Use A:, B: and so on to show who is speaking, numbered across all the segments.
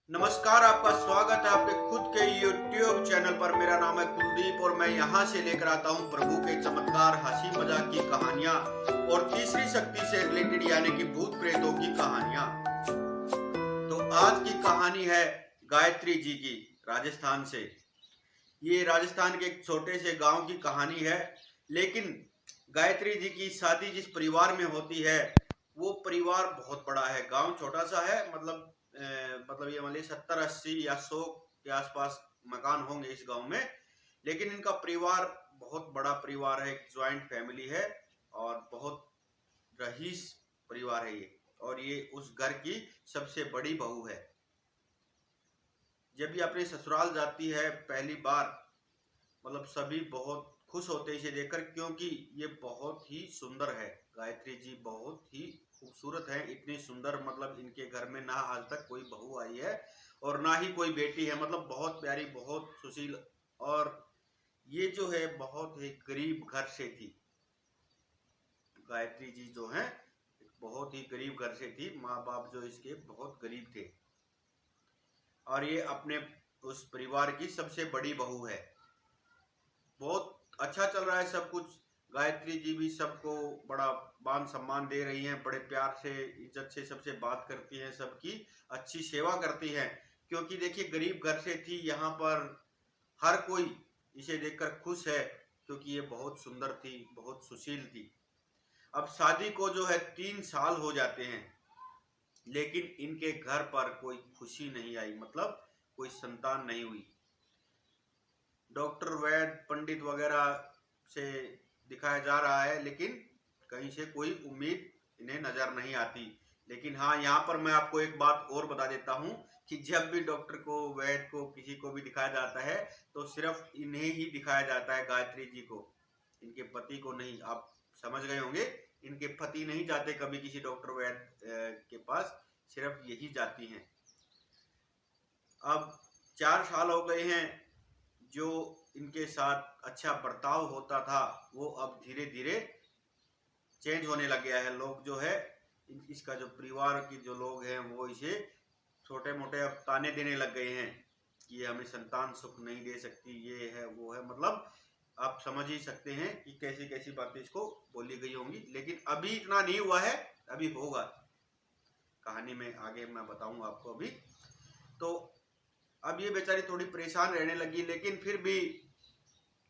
A: नमस्कार, आपका स्वागत है आपके खुद के YouTube चैनल पर। मेरा नाम है कुलदीप और मैं यहाँ से लेकर आता हूँ प्रभु के चमत्कार, हंसी मजाक की कहानियां और तीसरी शक्ति से रिलेटेड यानी कि भूत प्रेतों की कहानियां। तो आज की कहानी है गायत्री जी की, राजस्थान से। ये राजस्थान के एक छोटे से गांव की कहानी है, लेकिन गायत्री जी की शादी जिस परिवार में होती है वो परिवार बहुत बड़ा है। गांव छोटा सा है, मतलब ये मान लीजिए 70-80 या 100 के आसपास मकान होंगे इस गांव में। लेकिन इनका परिवार बहुत बड़ा परिवार है, एक ज्वाइंट फैमिली है और बहुत रईस परिवार है ये। और ये उस घर की सबसे बड़ी बहू है। जब ये अपने ससुराल जाती है पहली बार, मतलब सभी बहुत खुश होते हैं इसे देखकर, क्योंकि ये बहुत ही सुंदर है। गायत्री जी बहुत ही खूबसूरत है, इतनी सुंदर, मतलब इनके घर में ना आज तक कोई बहू आई है और ना ही कोई बेटी है। मतलब बहुत प्यारी, बहुत सुशील। और ये जो है बहुत ही गरीब घर से थी। गायत्री जी जो है बहुत ही गरीब घर से थी, माँ बाप जो इसके बहुत गरीब थे। और ये अपने उस परिवार की सबसे बड़ी बहू है। बहुत अच्छा चल रहा है सब कुछ। गायत्री जी भी सबको बड़ा मान सम्मान दे रही हैं, बड़े प्यार से इज्जत से सबसे बात करती हैं, सबकी अच्छी सेवा करती हैं। क्योंकि देखिए गरीब घर से थी, यहाँ पर हर कोई इसे देखकर खुश है, क्योंकि ये बहुत सुंदर थी, बहुत सुशील थी। अब शादी को जो है 3 साल हो जाते हैं, लेकिन इनके घर पर कोई खुशी नहीं आई, मतलब कोई संतान नहीं हुई। डॉक्टर, वैद्य, पंडित वगैरह से दिखाया जा रहा है, लेकिन कहीं से कोई उम्मीद इन्हें नजर नहीं आती। लेकिन हाँ, यहाँ पर मैं आपको एक बात और बता देता हूँ कि जब भी डॉक्टर को, वैद्य को, किसी को भी दिखाया जाता है तो सिर्फ इन्हें ही दिखाया जाता है, गायत्री जी को, इनके पति को नहीं। आप समझ गए होंगे, इनके पति नहीं जाते कभी किसी डॉक्टर वैद्य के पास, सिर्फ यही जाती हैं। अब 4 साल हो गए हैं, जो इनके साथ अच्छा बर्ताव होता था वो अब धीरे धीरे चेंज होने लग गया है। लोग जो है, इसका जो परिवार के जो लोग हैं वो इसे छोटे मोटे अब ताने देने लग गए हैं कि ये हमें संतान सुख नहीं दे सकती, ये है वो है। मतलब आप समझ ही सकते हैं कि कैसी कैसी बातें इसको बोली गई होंगी। लेकिन अभी इतना नहीं हुआ है, अभी होगा। कहानी में आगे मैं बताऊंगा आपको अभी। तो अब ये बेचारी थोड़ी परेशान रहने लगी, लेकिन फिर भी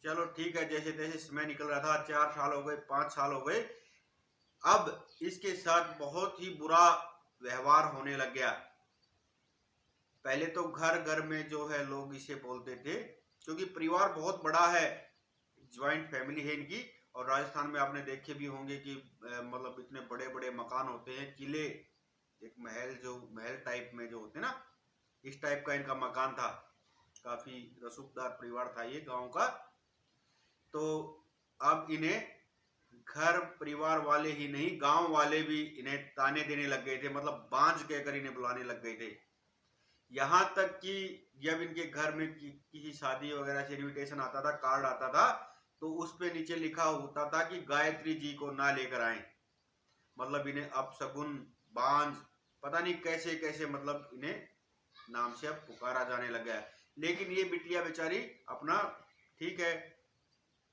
A: चलो ठीक है, जैसे तैसे समय निकल रहा था। 4 साल हो गए, 5 साल हो गए। अब इसके साथ बहुत ही बुरा व्यवहार होने लग गया। पहले तो घर घर में जो है लोग इसे बोलते थे, क्योंकि परिवार बहुत बड़ा है, ज्वाइंट फैमिली है इनकी। और राजस्थान में आपने देखे भी होंगे कि मतलब इतने बड़े बड़े मकान होते हैं, किले, एक महल, जो महल टाइप में जो होते हैं ना, इस टाइप का इनका मकान था। काफी रसूखदार परिवार था ये गांव का। तो अब इन्हें घर परिवार वाले ही नहीं, गांव वाले भी इन्हें ताने देने लग गए थे, मतलब बांझ कहकर इन्हें बुलाने लग गए थे। यहाँ तक कि जब इनके घर में किसी शादी वगैरह से इनविटेशन आता था, कार्ड आता था, तो उस पे नीचे लिखा होता था कि गायत्री जी को ना लेकर आए। मतलब इन्हें अपशगुन, बांझ, पता नहीं कैसे कैसे, मतलब इन्हें नाम से अब पुकारा जाने लग गया। लेकिन ये बिटिया बेचारी अपना, ठीक है,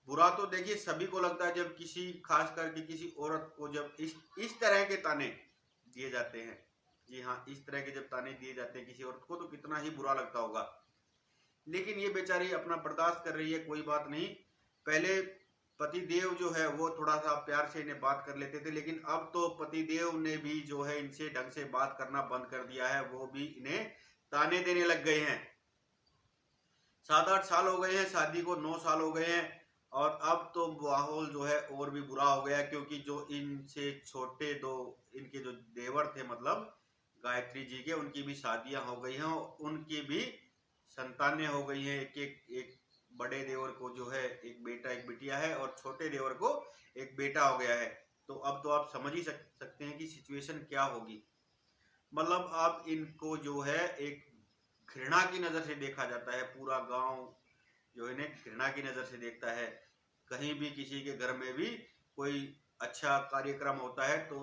A: बुरा तो देखिए सभी को लगता है जब किसी, खास करके किसी औरत को जब इस तरह के ताने दिए जाते हैं। जी हाँ, इस तरह के जब ताने दिए जाते हैं किसी औरत को, तो कितना ही बुरा लगता होगा। लेकिन ये बेचारी अपना बर्दाश्त कर रही है, कोई बात नहीं। पहले पति देव जो है वो थोड़ा सा प्यार से इन्हें बात कर लेते थे, लेकिन अब तो पति देव ने भी जो है इनसे ढंग से बात करना बंद कर दिया है। वो भी इन्हें ताने देने लग गए हैं। 7-8 साल हो गए हैं शादी को, 9 साल हो गए हैं। और अब तो माहौल जो है और भी बुरा हो गया, क्योंकि जो इनसे छोटे दो इनके जो देवर थे, मतलब गायत्री जी के, उनकी भी शादियां हो गई हैं और उनकी भी संतानें हो गई हैं। एक बड़े देवर को जो है एक बेटा एक बिटिया है, और छोटे देवर को एक बेटा हो गया है। तो अब तो आप समझ ही सकते हैं कि सिचुएशन क्या होगी। मतलब अब इनको जो है एक घृणा की नजर से देखा जाता है। पूरा गांव जो इन्हें घृणा की नजर से देखता है। कहीं भी किसी के घर में भी कोई अच्छा कार्यक्रम होता है तो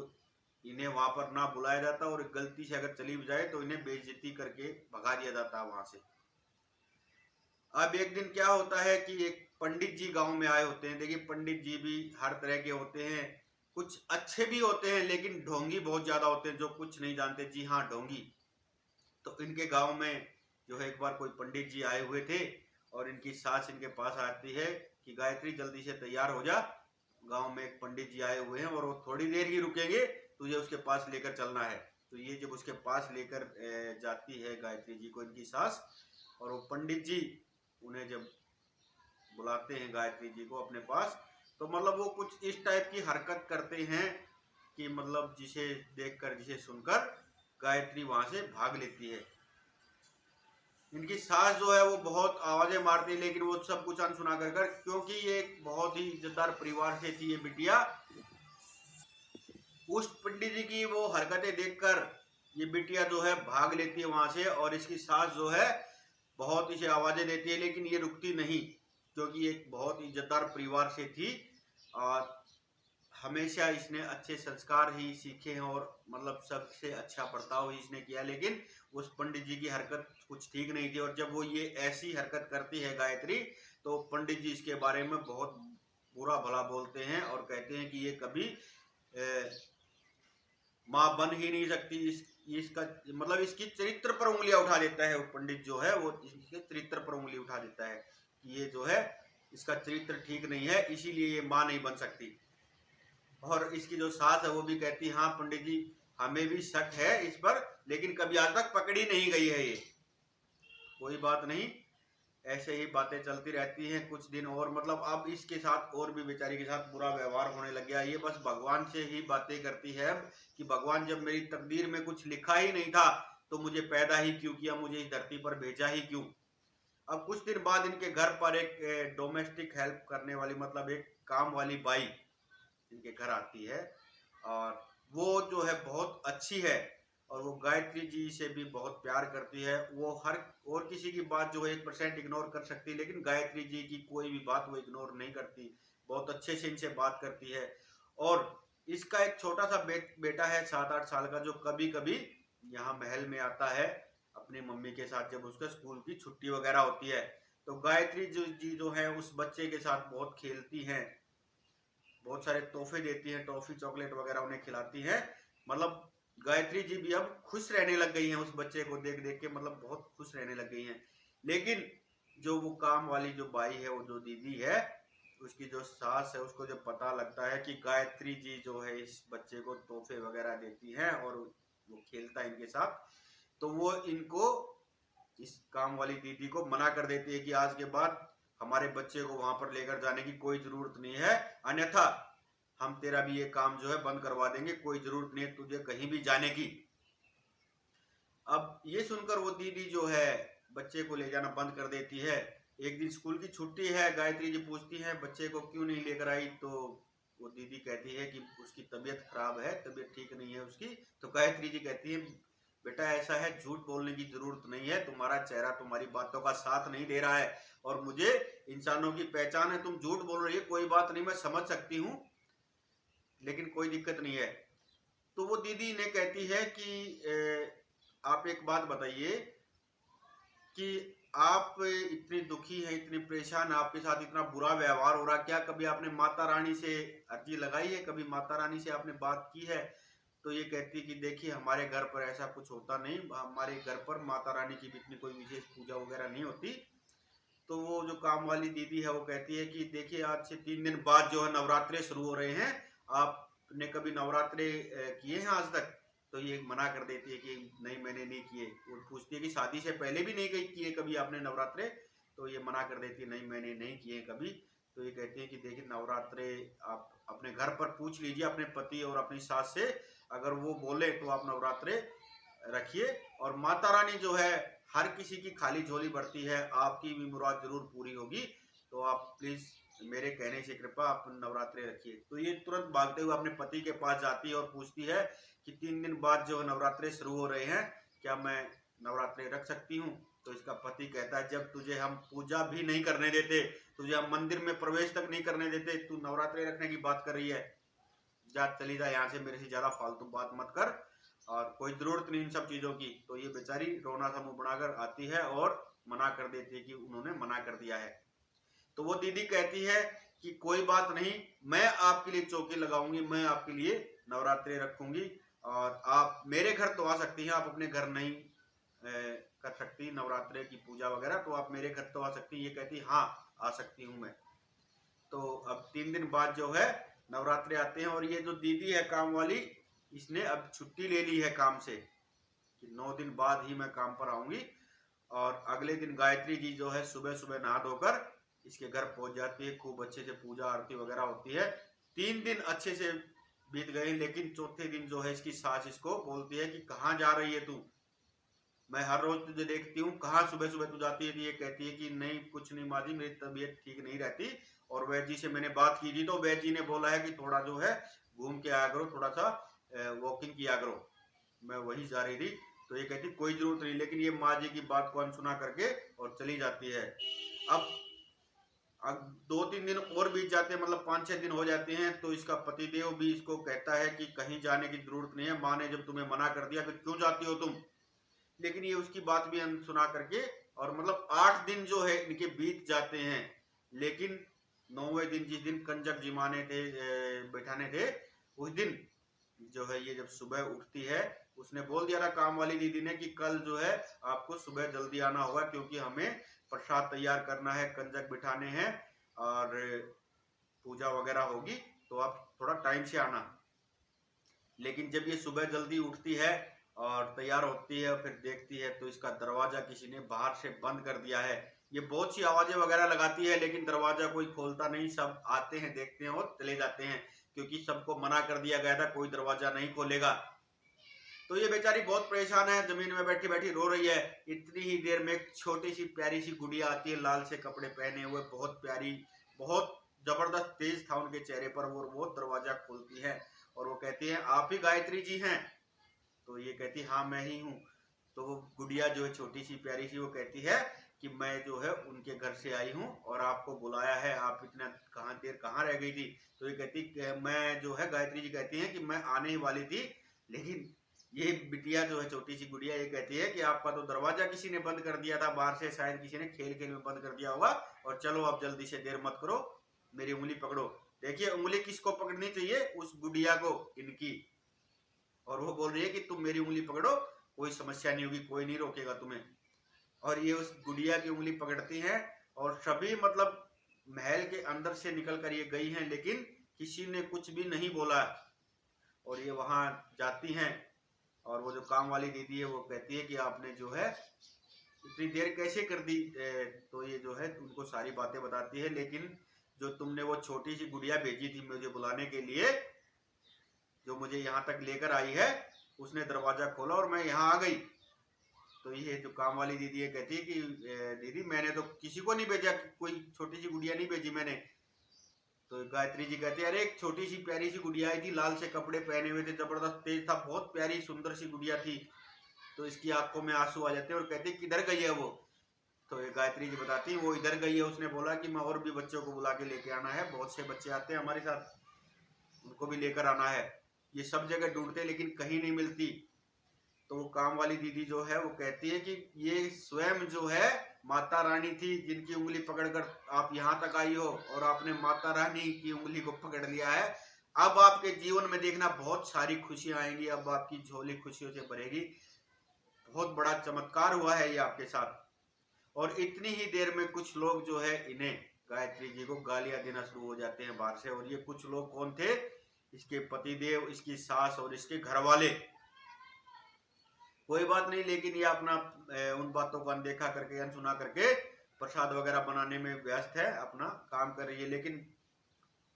A: इन्हें वहां पर ना बुलाया जाता और गलती से अगर चली भी जाए तो इन्हें बेइज्जती करके भगा दिया जाता वहां से। अब एक दिन क्या होता है कि एक पंडित जी गांव में आए होते हैं। देखिए पंडित जी भी हर तरह के होते हैं, कुछ अच्छे भी होते हैं लेकिन ढोंगी बहुत ज्यादा होते हैं जो कुछ नहीं जानते। जी हाँ, ढोंगी। तो इनके गांव में जो है एक बार कोई पंडित जी आए हुए थे और इनकी सास इनके पास आती है कि गायत्री जल्दी से तैयार हो जा, गांव में एक पंडित जी आए हुए हैं और वो थोड़ी देर ही रुकेंगे, तुझे उसके पास लेकर चलना है। तो ये जब उसके पास लेकर जाती है गायत्री जी को इनकी सास, और वो पंडित जी उन्हें जब बुलाते हैं गायत्री जी को अपने पास, तो मतलब वो कुछ इस टाइप की हरकत करते हैं कि मतलब जिसे देखकर जिसे सुनकर गायत्री वहां से भाग लेती है। इनकी सास जो है वो बहुत आवाजें मारती है लेकिन वो सब कुछ अनसुना कर, क्योंकि ये एक बहुत ही इज्जतदार परिवार से थी ये बिटिया। उस पंडित जी की वो हरकतें देखकर ये बिटिया जो है भाग लेती है वहां से, और इसकी सास जो है बहुत इसे आवाजें देती है लेकिन ये रुकती नहीं, क्योंकि एक बहुत इज्जतदार परिवार से थी और हमेशा इसने अच्छे संस्कार ही सीखे हैं और मतलब सबसे अच्छा बर्ताव ही इसने किया। लेकिन उस पंडित जी की हरकत कुछ ठीक नहीं थी, और जब वो ये ऐसी हरकत करती है गायत्री, तो पंडित जी इसके बारे में बहुत बुरा भला बोलते हैं और कहते हैं कि ये कभी माँ बन ही नहीं सकती। इसका मतलब इसकी चरित्र पर उंगलियां उठा देता है वो पंडित जो है, वो इसके चरित्र पर उंगली उठा देता है कि ये जो है इसका चरित्र ठीक नहीं है, इसीलिए ये माँ नहीं बन सकती। और इसकी जो सास है वो भी कहती हाँ पंडित जी, हमें भी शक है इस पर, लेकिन कभी आज तक पकड़ी नहीं गई है ये। कोई बात नहीं, ऐसे ही बातें चलती रहती हैं कुछ दिन और। मतलब अब इसके साथ और भी बेचारी के साथ बुरा व्यवहार होने लग गया। ये बस भगवान से ही बातें करती है अब कि भगवान जब मेरी तकदीर में कुछ लिखा ही नहीं था तो मुझे पैदा ही क्यों किया, मुझे इस धरती पर भेजा ही क्यों। अब कुछ दिन बाद इनके घर पर एक डोमेस्टिक हेल्प करने वाली, मतलब एक काम वाली बाई इनके घर आती है, और वो जो है बहुत अच्छी है और वो गायत्री जी से भी बहुत प्यार करती है। वो हर और किसी की बात जो है 1% इग्नोर कर सकती है, लेकिन गायत्री जी की कोई भी बात वो इग्नोर नहीं करती, बहुत अच्छे से इनसे बात करती है। और इसका एक छोटा सा बेटा है 7-8 साल का, जो कभी कभी यहाँ महल में आता है अपनी मम्मी के साथ जब उसका स्कूल की छुट्टी वगैरह होती है। तो गायत्री जी जो है उस बच्चे के साथ बहुत खेलती हैं, बहुत सारे तोहफे देती हैं, टॉफी चॉकलेट वगैरह उन्हें खिलाती हैं। मतलब गायत्री जी भी अब खुश रहने लग गई हैं उस बच्चे को देख देख के, मतलब बहुत खुश रहने लग गई हैं। लेकिन जो वो काम वाली जो बाई है, वो जो दीदी है, उसकी जो सास है, उसको जब पता लगता है कि गायत्री जी जो है इस बच्चे को तोहफे वगैरह देती हैं और वो खेलता है इनके साथ, तो वो इनको, इस काम वाली दीदी को मना कर देती है कि आज के बाद हमारे बच्चे को वहां पर लेकर जाने की कोई जरूरत नहीं है, अन्यथा हम तेरा भी ये काम जो है बंद करवा देंगे, कोई जरूरत नहीं है तुझे कहीं भी जाने की। अब ये सुनकर वो दीदी जो है बच्चे को ले जाना बंद कर देती है। एक दिन स्कूल की छुट्टी है, गायत्री जी पूछती है बच्चे को क्यों नहीं लेकर आई, तो वो दीदी कहती है कि उसकी तबीयत खराब है, तबीयत ठीक नहीं है उसकी। तो गायत्री जी कहती है बेटा ऐसा है, झूठ बोलने की जरूरत नहीं है, तुम्हारा चेहरा तुम्हारी बातों का साथ नहीं दे रहा है और मुझे इंसानों की पहचान है, तुम झूठ बोल रही है, कोई बात नहीं, मैं समझ सकती हूँ, लेकिन कोई दिक्कत नहीं है। तो वो दीदी ने कहती है कि आप एक बात बताइए कि आप इतनी दुखी हैं, इतनी परेशान, आपके साथ इतना बुरा व्यवहार हो रहा, क्या कभी आपने माता रानी से अर्जी लगाई है, कभी माता रानी से आपने बात की है? तो ये कहती है कि देखिए हमारे घर पर ऐसा कुछ होता नहीं, हमारे घर पर माता रानी की भी इतनी कोई विशेष पूजा वगैरह नहीं होती। तो वो जो काम वाली दीदी है वो कहती है कि देखिए आज से 3 दिन बाद जो है नवरात्रे शुरू हो रहे हैं, आपने कभी नवरात्रे किए हैं आज तक? तो ये मना कर देती है कि नहीं मैंने नहीं किए। वो पूछती है कि शादी से पहले भी नहीं गई किए कभी आपने नवरात्रे? तो ये मना कर देती है नहीं मैंने नहीं किए कभी। तो ये कहती है कि देखिए नवरात्रे आप अपने घर पर पूछ लीजिए अपने पति और अपनी सास से, अगर वो बोले तो आप नवरात्रे रखिए, और माता रानी जो है हर किसी की खाली झोली भरती है, आपकी भी मुराद जरूर पूरी होगी, तो आप प्लीज मेरे कहने से कृपा आप नवरात्रे रखिए। तो ये तुरंत भागते हुए अपने पति के पास जाती है और पूछती है कि 3 दिन बाद जो नवरात्रे शुरू हो रहे हैं, क्या मैं नवरात्रे रख सकती हूँ? तो इसका पति कहता है जब तुझे हम पूजा भी नहीं करने देते, तुझे हम मंदिर में प्रवेश तक नहीं करने देते, तू नवरात्रे रखने की बात कर रही है? जा चली जा यहाँ से, मेरे से ज्यादा फालतू बात मत कर और कोई जरूरत नहीं इन सब चीजों की। तो ये बेचारी रोना सा मुंह बनाकर आती है और मना कर देती है कि उन्होंने मना कर दिया है। तो वो दीदी कहती है कि कोई बात नहीं, मैं आपके लिए चौकी लगाऊंगी, मैं आपके लिए नवरात्रि रखूंगी और आप मेरे घर तो आ सकती हैं, आप अपने घर नहीं कर सकती नवरात्रि की पूजा वगैरह, तो आप मेरे घर तो आ सकती हैं। ये कहती हाँ आ सकती हूँ मैं। तो अब 3 दिन बाद जो है नवरात्रि आते हैं और ये जो दीदी है काम वाली, इसने अब छुट्टी ले ली है काम से कि 9 दिन बाद ही मैं काम पर आऊंगी। और अगले दिन गायत्री जी जो है सुबह सुबह नहा धोकर इसके घर पहुंच जाती है, खूब अच्छे से पूजा आरती वगैरह होती है। 3 दिन अच्छे से बीत गए, लेकिन चौथे दिन जो है इसकी सास इसको बोलती है कि कहाँ जा रही है तू, मैं हर रोज तुझे देखती हूँ, कहाँ सुबह सुबह तू जाती है। ये कहती है कि नहीं कुछ नहीं माँ जी, मेरी तबीयत ठीक नहीं रहती और वैद्य जी से मैंने बात की थी, तो वैद्य जी ने बोला है कि थोड़ा जो है घूम के आया करो, थोड़ा सा वॉकिंग किया करो, मैं वही जा रही थी। तो ये कहती कोई जरूरत नहीं, लेकिन ये माँ जी की बात को अनसुना करके और चली जाती है। अब 2-3 दिन और बीत जाते हैं, मतलब 5-6 दिन हो जाते हैं, तो इसका पतिदेव भी इसको कहता है कि कहीं जाने की जरूरत नहीं है, माँ ने जब तुम्हें मना कर दिया फिर क्यों जाती हो तुम। लेकिन ये उसकी बात भी अनसुना करके, और मतलब 8 दिन जो है इनके बीत जाते हैं, लेकिन 9वें दिन जिस दिन कंजक जिमाने थे बैठाने थे, उस दिन जो है ये जब सुबह उठती है, उसने बोल दिया था काम वाली दीदी ने कि कल जो है आपको सुबह जल्दी आना होगा क्योंकि हमें प्रसाद तैयार करना है, कंजक बिठाने हैं और पूजा वगैरह होगी, तो आप थोड़ा टाइम से आना। लेकिन जब ये सुबह जल्दी उठती है और तैयार होती है और फिर देखती है तो इसका दरवाजा किसी ने बाहर से बंद कर दिया है। ये बहुत सी आवाजें वगैरह लगाती है लेकिन दरवाजा कोई खोलता नहीं, सब आते हैं देखते हैं और चले जाते हैं क्योंकि सबको मना कर दिया गया था कोई दरवाजा नहीं खोलेगा। तो ये बेचारी बहुत परेशान है, जमीन में बैठी बैठी रो रही है। इतनी ही देर में एक छोटी सी प्यारी सी गुड़िया आती है, लाल से कपड़े पहने हुए, बहुत प्यारी, बहुत जबरदस्त तेज था उनके चेहरे पर, वो दरवाजा खोलती है और वो कहती है आप ही गायत्री जी हैं। तो ये कहती हाँ मैं ही हूँ। तो वो गुड़िया जो है छोटी सी प्यारी सी, वो कहती है कि मैं जो है उनके घर से आई हूँ और आपको बुलाया है, आप इतना देर कहाँ रह गई थी। तो ये कहती मैं जो है, गायत्री जी कहती हैं कि मैं आने ही वाली थी, लेकिन ये बिटिया जो है छोटी सी गुड़िया ये कहती है कि आपका तो दरवाजा किसी ने बंद कर दिया था बाहर से, शायद किसी ने खेल खेल में बंद कर दिया होगा, और चलो आप जल्दी से देर मत करो, मेरी उंगली पकड़ो। देखिए उंगली किसको पकड़नी चाहिए, उस गुड़िया को, इनकी। और वो बोल रही है कि तुम मेरी उंगली पकड़ो, कोई समस्या नहीं होगी, कोई नहीं रोकेगा तुम्हें। और ये उस गुड़िया की उंगली पकड़ती हैं और सभी मतलब महल के अंदर से निकल कर ये गई हैं, लेकिन किसी ने कुछ भी नहीं बोला। और ये वहां जाती हैं और वो जो काम वाली दीदी है वो कहती है कि आपने जो है इतनी देर कैसे कर दी। तो ये जो है उनको सारी बातें बताती है, लेकिन जो तुमने वो छोटी सी गुड़िया भेजी थी मुझे बुलाने के लिए, जो मुझे यहाँ तक लेकर आई है, उसने दरवाजा खोला और मैं यहाँ आ गई। तो ये जो काम वाली दीदी है कहती है कि दीदी मैंने तो किसी को नहीं भेजा, कोई छोटी सी गुड़िया नहीं भेजी मैंने। तो गायत्री जी कहती है अरे एक छोटी सी प्यारी सी गुड़िया आई थी, लाल से कपड़े पहने हुए थे, जबरदस्त तेज था, बहुत प्यारी सुंदर सी गुड़िया थी। तो इसकी आंखों में आंसू आ जाते हैं और कहती है किधर गई है वो। तो ये गायत्री जी बताती है वो इधर गई है, उसने बोला कि मैं और भी बच्चों को बुला के लेके आना है, बहुत से बच्चे आते हैं हमारे साथ, उनको भी लेकर आना है। ये सब जगह ढूंढते लेकिन कहीं नहीं मिलती। तो वो काम वाली दीदी जो है वो कहती है कि ये स्वयं जो है माता रानी थी जिनकी उंगली पकड़कर आप यहाँ तक आई हो, और आपने माता रानी की उंगली को पकड़ लिया है। अब आपके जीवन में देखना बहुत सारी खुशियां आएंगी, अब आपकी झोली खुशियों से भरेगी, बहुत बड़ा चमत्कार हुआ है ये आपके साथ। और इतनी ही देर में कुछ लोग जो है इन्हें, गायत्री जी को गालियां देना शुरू हो जाते हैं बाहर से। और ये कुछ लोग कौन थे, इसके पतिदेव, इसकी सास और इसके घर वाले। कोई बात नहीं, लेकिन ये अपना उन बातों को अनदेखा करके, अनसुना करके प्रसाद वगैरह बनाने में व्यस्त है, अपना काम कर रही है। लेकिन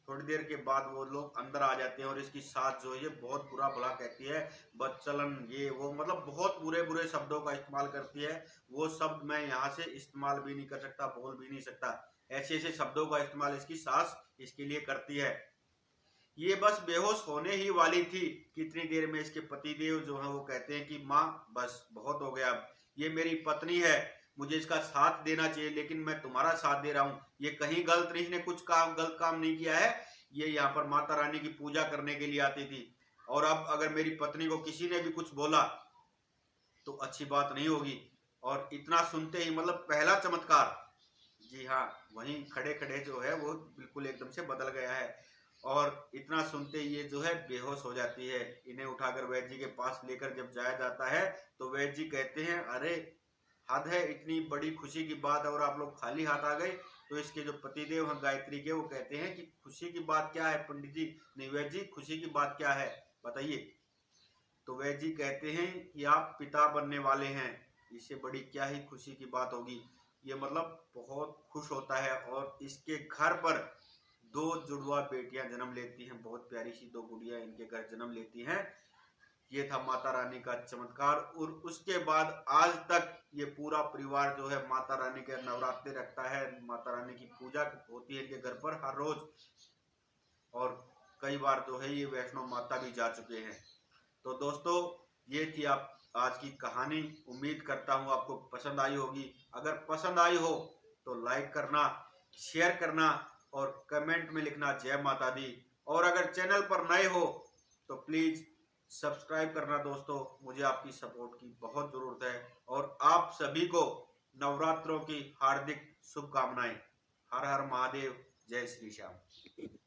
A: थोड़ी देर के बाद वो लोग अंदर आ जाते हैं और इसकी सास जो है बहुत बुरा भला कहती है, बदचलन ये वो, मतलब बहुत बुरे बुरे शब्दों का इस्तेमाल करती है। वो शब्द मैं यहाँ से इस्तेमाल भी नहीं कर सकता, बोल भी नहीं सकता, ऐसे ऐसे शब्दों का इस्तेमाल इसकी सास इसके लिए करती है। ये बस बेहोश होने ही वाली थी, कितनी देर में इसके पतिदेव जो है वो कहते हैं कि माँ बस बहुत हो गया, अब ये मेरी पत्नी है, मुझे इसका साथ देना चाहिए, लेकिन मैं तुम्हारा साथ दे रहा हूँ, ये कहीं गलत नहीं, इसने कुछ काम गलत काम नहीं किया है, ये यहाँ पर माता रानी की पूजा करने के लिए आती थी। और अब अगर मेरी पत्नी को किसी ने भी कुछ बोला तो अच्छी बात नहीं होगी। और इतना सुनते ही मतलब पहला चमत्कार, जी हाँ, वहीं खड़े खड़े जो है वो बिल्कुल एकदम से बदल गया है। और इतना सुनते ही ये जो है बेहोश हो जाती है। इन्हें उठाकर वैद्य जी के पास लेकर जब जाया जाता है तो वैद्य जी कहते हैं, अरे हद है, इतनी बड़ी खुशी की बात और आप लोग खाली हाथ आ गए। तो इसके जो पतिदेव हैं गायत्री के, वो कहते हैं कि खुशी की बात क्या है पंडित जी, नहीं वैद्य जी, खुशी की बात क्या है बताइए। तो वैद्य जी कहते हैं कि आप पिता बनने वाले हैं, इससे बड़ी क्या ही खुशी की बात होगी। ये मतलब बहुत खुश होता है और इसके घर पर 2 जुड़वा बेटियां जन्म लेती हैं, बहुत प्यारी सी 2 गुड़िया इनके घर जन्म लेती हैं। ये था माता रानी का चमत्कार। और उसके बाद आज तक ये पूरा परिवार जो है माता रानी के नवरात्रे रखता है, माता रानी की पूजा होती है इनके घर पर हर रोज। और कई बार जो है ये वैष्णो माता भी जा चुके हैं। तो दोस्तों, ये थी आप आज की कहानी। उम्मीद करता हूँ आपको पसंद आई होगी। अगर पसंद आई हो तो लाइक करना, शेयर करना और कमेंट में लिखना जय माता दी। और अगर चैनल पर नए हो तो प्लीज़ सब्सक्राइब करना दोस्तों, मुझे आपकी सपोर्ट की बहुत ज़रूरत है। और आप सभी को नवरात्रों की हार्दिक शुभकामनाएं। हर हर महादेव, जय श्री श्याम।